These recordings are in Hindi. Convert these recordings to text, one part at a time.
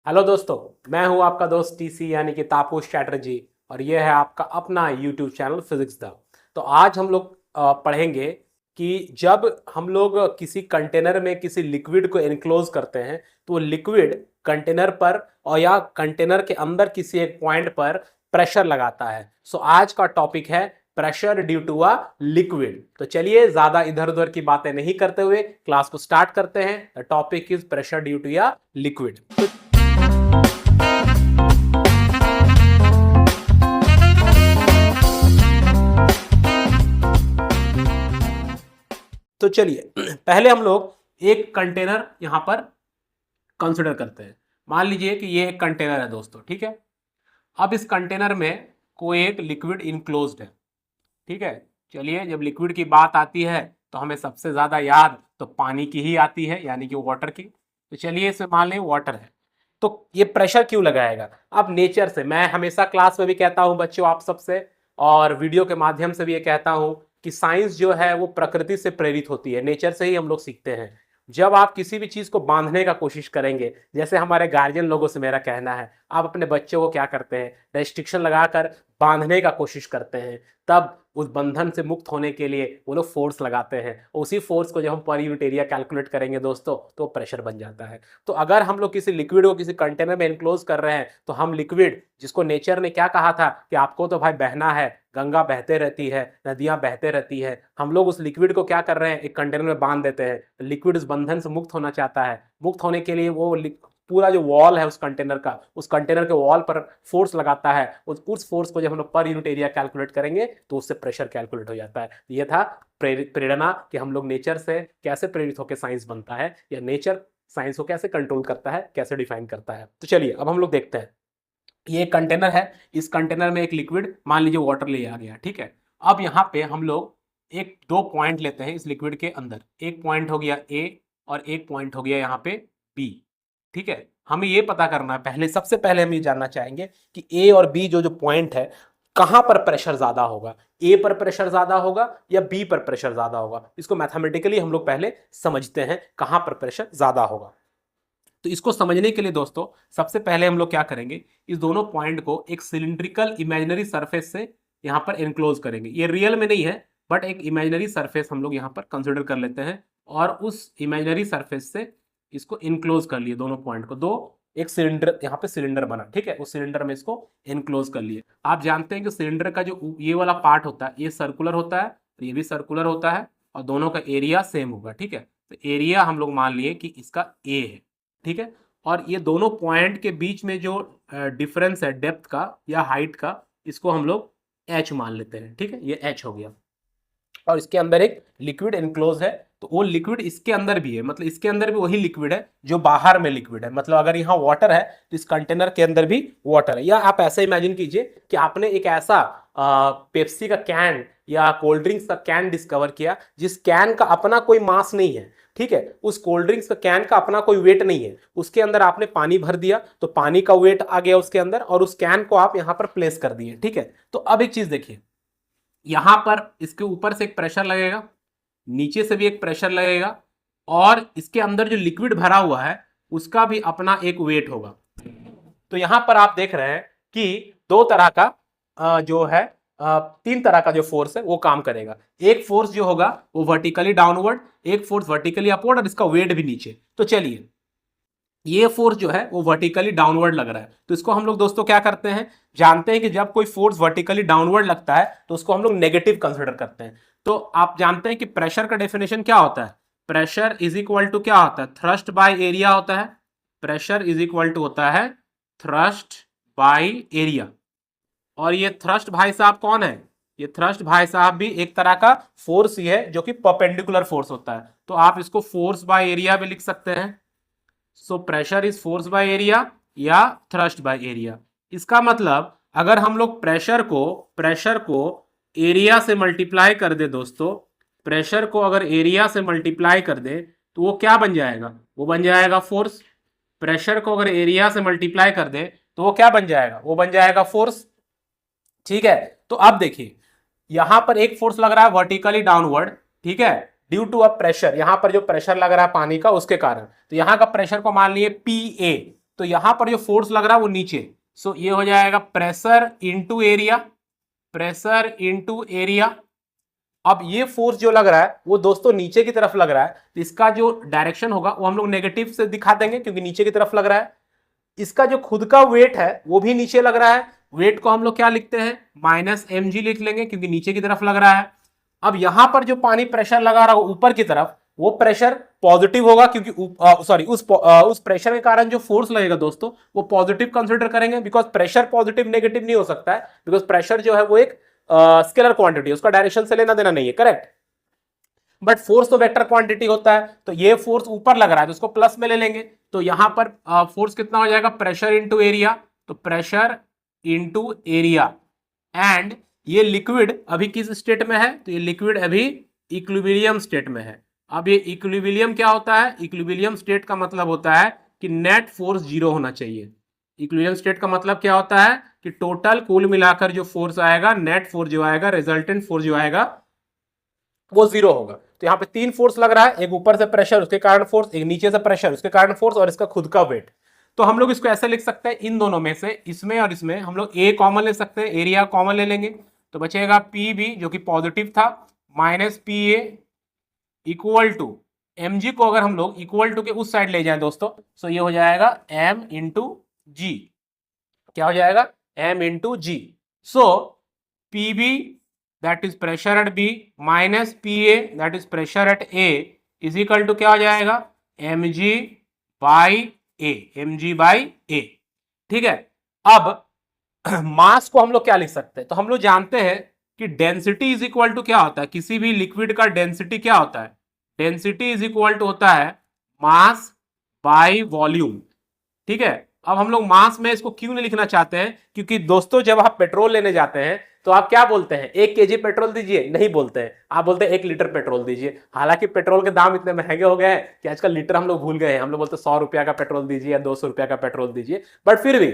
हेलो दोस्तों, मैं हूं आपका दोस्त टीसी यानी कि तापस चैटर्जी। और यह है आपका अपना यूट्यूब चैनल फिजिक्स दा। तो आज हम लोग पढ़ेंगे कि जब हम लोग किसी कंटेनर में किसी लिक्विड को एनक्लोज करते हैं तो वो लिक्विड कंटेनर पर और या कंटेनर के अंदर किसी एक पॉइंट पर प्रेशर लगाता है। सो आज का टॉपिक है pressure due to a liquid. तो चलिए ज्यादा इधर उधर की बातें नहीं करते हुए क्लास को स्टार्ट करते हैं। The topic is pressure due to a liquid. तो चलिए पहले हम लोग एक कंटेनर यहां पर कंसिडर करते हैं। मान लीजिए कि ये एक कंटेनर है दोस्तों, ठीक है। अब इस कंटेनर में कोई एक लिक्विड इनक्लोज्ड है, ठीक है। चलिए, जब लिक्विड की बात आती है तो हमें सबसे ज्यादा याद तो पानी की ही आती है, यानी कि वाटर की। तो चलिए इसमें मान लें वाटर है, तो ये प्रेशर क्यों लगाएगा? अब नेचर से, मैं हमेशा क्लास में भी कहता हूं बच्चों आप सबसे, और वीडियो के माध्यम से भी ये कहता हूं कि साइंस जो है वो प्रकृति से प्रेरित होती है, नेचर से ही हम लोग सीखते हैं। जब आप किसी भी चीज को बांधने का कोशिश करेंगे, जैसे हमारे गार्जियन लोगों से मेरा कहना है, आप अपने बच्चों को क्या करते हैं, रेस्ट्रिक्शन लगाकर बांधने का कोशिश करते हैं, तब उस बंधन से मुक्त होने के लिए वो लोग फोर्स लगाते हैं। उसी फोर्स को जब हम पर यूनिट एरिया कैलकुलेट करेंगे दोस्तों, तो प्रेशर बन जाता है। तो अगर हम लोग किसी लिक्विड को किसी कंटेनर में एनक्लोज कर रहे हैं, तो हम लिक्विड, जिसको नेचर ने क्या कहा था कि आपको तो भाई बहना है, गंगा बहते रहती है, नदियां बहते रहती है, हम लोग उस लिक्विड को क्या कर रहे हैं, एक कंटेनर में बांध देते हैं। लिक्विड उस बंधन से मुक्त होना चाहता है। मुक्त होने के लिए वो पूरा जो वॉल है उस कंटेनर का, उस कंटेनर के वॉल पर फोर्स लगाता है। उस फोर्स को जब हम लोग पर यूनिट एरिया कैलकुलेट करेंगे तो उससे प्रेशर कैलकुलेट हो जाता है। ये था प्रेरणा कि हम लोग नेचर से कैसे प्रेरित होकर साइंस बनता है, या नेचर साइंस को कैसे कंट्रोल करता है, कैसे डिफाइन करता है। तो चलिए अब हम लोग देखते हैं। ये एक कंटेनर है, इस कंटेनर में एक लिक्विड, मान लीजिए वाटर ले आ गया, ठीक है। अब यहाँ पे हम लोग एक दो पॉइंट लेते हैं इस लिक्विड के अंदर। एक पॉइंट हो गया ए और एक पॉइंट हो गया यहाँ पे बी, ठीक है। हमें ये पता करना है, पहले सबसे पहले हम ये जानना चाहेंगे कि ए और बी जो जो पॉइंट है, कहां पर प्रेशर ज्यादा होगा। ए पर प्रेशर ज्यादा होगा या बी पर प्रेशर ज्यादा होगा। इसको मैथमेटिकली हम लोग पहले समझते हैं कहां पर प्रेशर ज्यादा होगा। तो इसको समझने के लिए दोस्तों सबसे पहले हम लोग क्या करेंगे, इस दोनों पॉइंट को एक सिलिंड्रिकल इमेजिनरी सरफेस से यहां पर एनक्लोज करेंगे। ये रियल में नहीं है, बट एक इमेजिनरी सरफेस हम लोग यहां पर कंसिडर कर लेते हैं, और उस इमेजिनरी सरफेस से इसको इनक्लोज कर लिए दोनों पॉइंट को। दो एक सिलेंडर, यहाँ पे सिलेंडर बना, ठीक है। उस सिलेंडर में इसको एनक्लोज कर लिए। आप जानते हैं कि सिलेंडर का जो ये वाला पार्ट होता है, ये सर्कुलर होता है, ये भी सर्कुलर होता है, और दोनों का एरिया सेम होगा, ठीक है। तो एरिया हम लोग मान लिए कि इसका ए है, ठीक है। और ये दोनों पॉइंट के बीच में जो डिफरेंस है डेप्थ का या हाइट का, इसको हम लोग एच मान लेते हैं, ठीक है। ये एच हो गया, और इसके अंदर एक लिक्विड एनक्लोज है। तो वो लिक्विड इसके अंदर भी है, मतलब इसके अंदर भी वही लिक्विड है जो बाहर में लिक्विड है। मतलब अगर यहाँ वाटर है तो इस कंटेनर के अंदर भी वाटर है। या आप ऐसा इमेजिन कीजिए कि आपने एक ऐसा पेप्सी का कैन या कोल्ड ड्रिंक्स का कैन डिस्कवर किया जिस कैन का अपना कोई मास नहीं है, ठीक है। उस कोल्ड ड्रिंक्स का कैन का अपना कोई वेट नहीं है। उसके अंदर आपने पानी भर दिया तो पानी का वेट आ गया उसके अंदर, और उस कैन को आप यहां पर प्लेस कर दिए, ठीक है। तो अब एक चीज देखिए, यहां पर इसके ऊपर से एक प्रेशर लगेगा, नीचे से भी एक प्रेशर लगेगा, और इसके अंदर जो लिक्विड भरा हुआ है उसका भी अपना एक वेट होगा। तो यहां पर आप देख रहे हैं कि दो तरह का जो है तीन तरह का जो फोर्स है वो काम करेगा। एक फोर्स जो होगा वो वर्टिकली डाउनवर्ड, एक फोर्स वर्टिकली अपवर्ड, और इसका वेट भी नीचे। तो चलिए, ये फोर्स जो है वो वर्टिकली डाउनवर्ड लग रहा है, तो इसको हम लोग दोस्तों क्या करते हैं, जानते हैं कि जब कोई फोर्स वर्टिकली डाउनवर्ड लगता है तो उसको हम लोग नेगेटिव कंसिडर करते हैं। तो आप जानते हैं कि प्रेशर का डेफिनेशन क्या होता है, प्रेशर इज इक्वल टू क्या होता है, थ्रस्ट बाय एरिया होता है। प्रेशर इज इक्वल टू होता है थ्रस्ट बाय एरिया। और ये थ्रस्ट भाई साहब कौन है, ये थ्रस्ट भाई साहब भी एक तरह का फोर्स ही है जो कि परपेंडिकुलर फोर्स होता है। तो आप इसको फोर्स बाय एरिया भी लिख सकते हैं। So pressure is force by area या थ्रस्ट बाय एरिया। इसका मतलब अगर हम लोग प्रेशर को एरिया से मल्टीप्लाई कर दे दोस्तों, प्रेशर को अगर एरिया से मल्टीप्लाई कर दे तो वो क्या बन जाएगा, वो बन जाएगा फोर्स। प्रेशर को अगर एरिया से मल्टीप्लाई कर दे तो वो क्या बन जाएगा, वो बन जाएगा फोर्स, ठीक है। तो अब देखिए, यहां पर एक फोर्स लग रहा है वर्टिकली डाउनवर्ड, ठीक है, ड्यू टू अ प्रेशर, यहां पर जो प्रेशर लग रहा है पानी का उसके कारण। तो यहां का प्रेशर को मान लिए पी ए। तो यहां पर जो फोर्स लग रहा है वो नीचे, सो ये हो जाएगा pressure into area, pressure into area. अब ये फोर्स जो लग रहा है वो दोस्तों नीचे की तरफ लग रहा है, तो इसका जो डायरेक्शन होगा वो हम लोग नेगेटिव से दिखा देंगे क्योंकि नीचे की तरफ लग रहा है। इसका जो खुद का वेट है वो भी नीचे लग रहा है, वेट को हम लोग क्या लिखते हैं, माइनस mg लिख लेंगे क्योंकि नीचे की तरफ लग रहा है। अब यहां पर जो पानी प्रेशर लगा रहा है ऊपर की तरफ, वो प्रेशर पॉजिटिव होगा क्योंकि सॉरी उस प्रेशर के कारण जो फोर्स लगेगा दोस्तों वो पॉजिटिव कंसीडर करेंगे, बिकॉज प्रेशर पॉजिटिव नेगेटिव नहीं हो सकता है, बिकॉज प्रेशर जो है वो एक स्केलर क्वांटिटी, उसका डायरेक्शन से लेना देना नहीं है, करेक्ट। बट फोर्स तो वेक्टर क्वांटिटी होता है, तो ये फोर्स ऊपर लग रहा है तो उसको प्लस में ले लेंगे, तो यहां पर फोर्स कितना हो जाएगा, प्रेशर इंटू एरिया, तो प्रेशर इंटू एरिया। एंड ये लिक्विड अभी किस स्टेट में है, तो ये लिक्विड अभी इक्विलिब्रियम स्टेट में है। अब ये इक्विलिब्रियम क्या होता है, इक्विलिब्रियम स्टेट का मतलब होता है कि नेट फोर्स जीरो होना चाहिए। इक्विलिब्रियम स्टेट का मतलब क्या होता है कि टोटल कुल मिलाकर जो फोर्स आएगा, नेट फोर्स जो आएगा, रिजल्टेंट फोर्स जो आएगा वो जीरो होगा। तो यहाँ पे तीन फोर्स लग रहा है, एक ऊपर से प्रेशर उसके कारण फोर्स, एक नीचे से प्रेशर उसके कारण फोर्स, और इसका खुद का वेट। तो हम लोग इसको ऐसे लिख सकते हैं, इन दोनों में से, इसमें और इसमें हम लोग ए कॉमन ले सकते हैं, एरिया कॉमन ले लेंगे, तो बचेगा पी बी जो कि पॉजिटिव था, minus P A equal to mg को अगर हम लोग इक्वल टू के उस साइड ले जाएं दोस्तों, तो ये हो जाएगा m इंटू जी, क्या हो जाएगा, m into G. So P B that is pressure at B minus P A that is pressure at A is equal to क्या हो जाएगा, mg by A, mg by A. ठीक है, अब मास को हम लोग क्या लिख सकते हैं, तो हम लोग जानते हैं कि डेंसिटी इज इक्वल टू क्या होता है, किसी भी लिक्विड का डेंसिटी क्या होता है, डेंसिटी इज इक्वल टू होता है मास बाय वॉल्यूम। ठीक है, अब हम लोग मास में इसको क्यों नहीं लिखना चाहते हैं, क्योंकि दोस्तों जब आप पेट्रोल लेने जाते हैं तो आप क्या बोलते हैं, 1 केजी पेट्रोल दीजिए, नहीं बोलते हैं, आप बोलते हैं 1 लीटर पेट्रोल दीजिए। हालांकि पेट्रोल के दाम इतने महंगे हो गए हैं कि आजकल लीटर हम लोग भूल गए हैं, हम लोग बोलते हैं 100 रुपया का पेट्रोल दीजिए या 200 रुपया का पेट्रोल दीजिए। बट फिर भी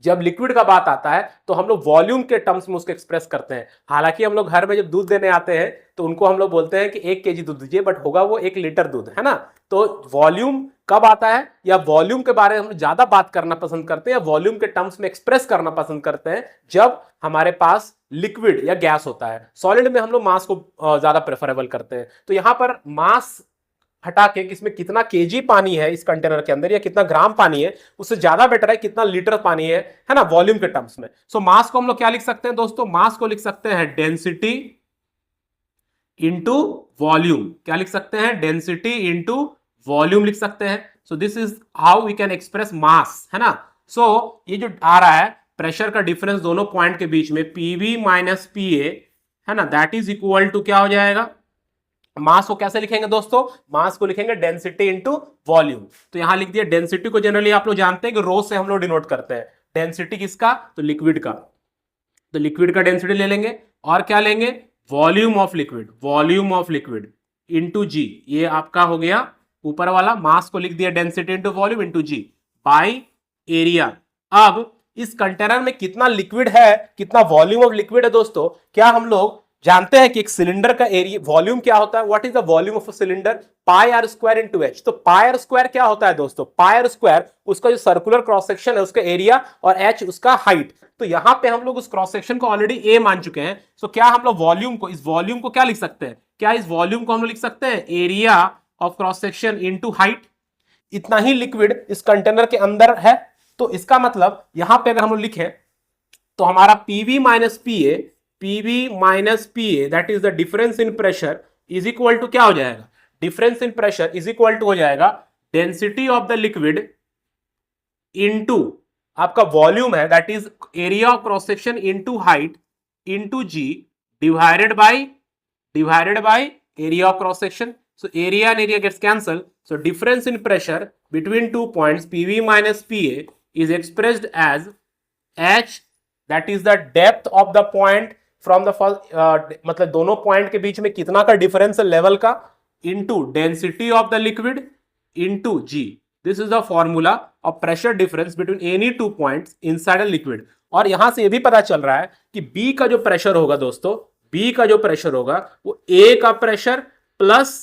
जब लिक्विड का बात आता है तो हम लोग वॉल्यूम के टर्म्स में उसको एक्सप्रेस करते हैं। हालांकि हम लोग घर में जब दूध देने आते हैं तो उनको हम लोग बोलते हैं कि 1 केजी दूध दीजिए, बट होगा वो 1 लीटर दूध, है ना। तो वॉल्यूम कब आता है, या वॉल्यूम के बारे में हम ज्यादा बात करना पसंद करते हैं, या वॉल्यूम के टर्म्स में एक्सप्रेस करना पसंद करते हैं जब हमारे पास लिक्विड या गैस होता है। सॉलिड में हम लोग मास को ज्यादा प्रेफरेबल करते हैं। तो यहां पर मास हटा के इसमें कितना केजी पानी है इस कंटेनर के अंदर, या कितना ग्राम पानी है, उससे ज्यादा बेटर है कितना लीटर पानी है ना, वॉल्यूम के टर्म्स में। सो मास को हम लोग क्या लिख सकते हैं दोस्तों, मास को लिख सकते हैं डेंसिटी इंटू वॉल्यूम। क्या लिख सकते हैं, डेंसिटी इंटू वॉल्यूम लिख सकते हैं। So this is how we can express mass, है ना। सो ये जो आ रहा है प्रेशर का डिफरेंस दोनों पॉइंट के बीच में, पीवी माइनस पी ए, है ना, दैट इज इक्वल टू क्या हो जाएगा, मास को कैसे लिखेंगे दोस्तों, मास को लिखेंगे डेंसिटी इंटू वॉल्यूम। तो यहां लिख दिया, डेंसिटी को जनरली आप लोग जानते हैं कि रो से हम लोग डिनोट करते हैं। डेंसिटी किसका, तो लिक्विड का, तो लिक्विड का डेंसिटी ले लेंगे, और क्या लेंगे, volume of liquid, volume of liquid into G. ये आपका हो गया ऊपर वाला, मास को लिख दिया density into volume into g by area. अब इस कंटेनर में कितना लिक्विड है, कितना वॉल्यूम ऑफ लिक्विड है दोस्तों, क्या हम लोग जानते हैं कि एक सिलेंडर का एरिया वॉल्यूम क्या होता है, what is the volume of a cylinder, pi r square into h. तो पाई आर स्क्वायर क्या होता है दोस्तों, पाई आर स्क्वायर उसका जो सर्कुलर क्रॉस सेक्शन है उसका एरिया, और एच उसका हाइट। तो यहां पे हम लोग उस क्रॉस सेक्शन को ऑलरेडी ए मान चुके हैं। सो क्या हम लोग वॉल्यूम को, इस वॉल्यूम को क्या लिख सकते हैं, क्या इस वॉल्यूम को हम लोग लिख सकते हैं area of cross section into height. इतना ही लिक्विड इस कंटेनर के अंदर है, तो इसका मतलब यहां पे अगर हम लोग लिखें तो हमारा PV minus P A, PV minus PA that is the difference in pressure is equal to क्या हो जाएगा, difference in pressure is equal to हो जाएगा density of the liquid into आपका वॉल्यूम है that is area of cross section into height into g divided by area of cross section. So area and area gets cancel, so difference in pressure between two points PV minus PA is expressed as H that is the depth of the point from the first मतलब दोनों पॉइंट के बीच में कितना का डिफरेंस है लेवल का, into density of the liquid into g. This is the formula of pressure difference between any two points inside a liquid. और यहां से ये भी पता चल रहा है कि बी का जो प्रेशर होगा दोस्तों, बी का जो प्रेशर होगा वो ए का प्रेशर प्लस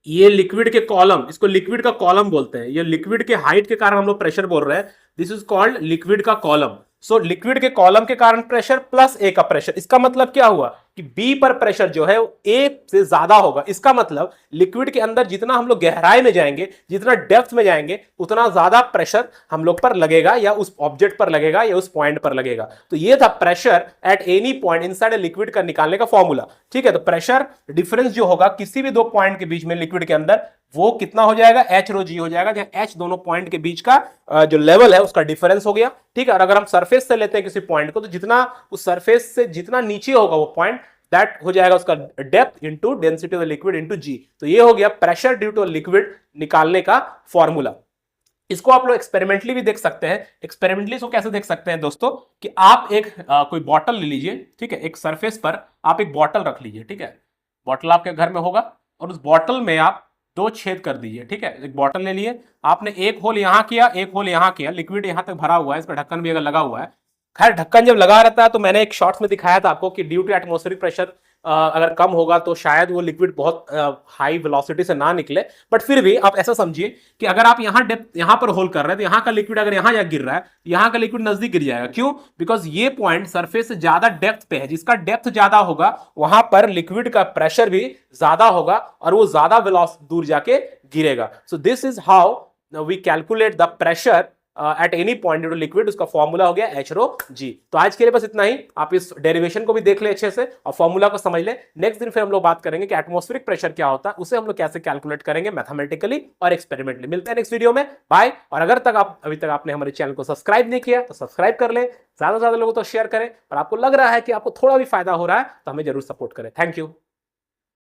ये लिक्विड के कॉलम, इसको लिक्विड का कॉलम बोलते हैं, ये लिक्विड के हाइट के कारण हम लोग प्रेशर बोल रहे हैं, दिस इज कॉल्ड लिक्विड का कॉलम। सो लिक्विड के कॉलम के कारण प्रेशर प्लस ए का प्रेशर, इसका मतलब क्या हुआ कि बी पर प्रेशर जो है ए से ज्यादा होगा। इसका मतलब लिक्विड के अंदर जितना हम लोग गहराई में जाएंगे, जितना डेप्थ में जाएंगे, उतना ज्यादा प्रेशर हम लोग पर लगेगा, या उस ऑब्जेक्ट पर लगेगा, या उस पॉइंट पर लगेगा। तो ये था pressure at any point inside a liquid का निकालने का फॉर्मूला। ठीक है, तो प्रेशर डिफरेंस जो होगा किसी भी दो पॉइंट के बीच में लिक्विड के अंदर, वो कितना हो जाएगा, एच रो जी हो जाएगा, जहां एच दोनों पॉइंट के बीच का जो लेवल है उसका डिफरेंस हो गया। ठीक है, और अगर हम सरफेस से लेते हैं किसी पॉइंट को, तो जितना उस सरफेस से जितना नीचे होगा वो पॉइंट, दैट हो जाएगा उसका depth into density of the liquid into G. तो ये हो गया प्रेशर ड्यू टू लिक्विड निकालने का फॉर्मूला। इसको आप लोग एक्सपेरिमेंटली भी देख सकते हैं। एक्सपेरिमेंटली इसको कैसे देख सकते हैं दोस्तों, कि आप एक कोई बॉटल ले लीजिए, ठीक है, एक सरफेस पर आप एक बॉटल रख लीजिए, ठीक है, बॉटल आपके घर में होगा, और उस बॉटल में आप दो छेद कर दीजिए। ठीक है, एक बॉटल ले लिए आपने, एक होल यहां किया, एक होल यहां किया, लिक्विड यहां तक भरा हुआ है, इस पर ढक्कन भी अगर लगा हुआ है। खैर ढक्कन जब लगा रहता है तो मैंने एक शॉर्ट्स में दिखाया था आपको कि ड्यू टू एटमॉस्फेरिक प्रेशर अगर कम होगा तो शायद वो लिक्विड बहुत हाई वेलोसिटी से ना निकले, बट फिर भी आप ऐसा समझिए कि अगर आप यहां डेप्थ यहां पर होल कर रहे हैं तो यहां का लिक्विड अगर यहां जा गिर रहा है, यहां का लिक्विड नजदीक गिर जाएगा। क्यों? बिकॉज ये पॉइंट सरफेस से ज्यादा डेप्थ पे है, जिसका डेप्थ ज्यादा होगा वहां पर लिक्विड का प्रेशर भी ज्यादा होगा और वो ज्यादा वेलोसिटी दूर जाके गिरेगा। So this is how we calculate the pressure at any point to liquid. उसका फॉर्मूला हो गया एच रो जी। तो आज के लिए बस इतना ही। आप इस डेरिवेशन को भी देख ले अच्छे से और फॉर्मूला को समझ ले। नेक्स्ट दिन फिर हम लोग बात करेंगे कि एटमॉस्फेरिक प्रेशर क्या होता है, उसे हम लोग कैसे कैलकुलेट करेंगे मैथमेटिकली और एक्सपेरिमेंटली। मिलते हैं नेक्स्ट वीडियो में, बाय। और अगर तक आप अभी तक आपने हमारे चैनल को सब्सक्राइब नहीं किया तो सब्सक्राइब कर ले, ज्यादा से ज्यादा लोगों को शेयर करें, और आपको लग रहा है कि आपको थोड़ा भी फायदा हो रहा है तो हमें जरूर सपोर्ट करें। Thank you.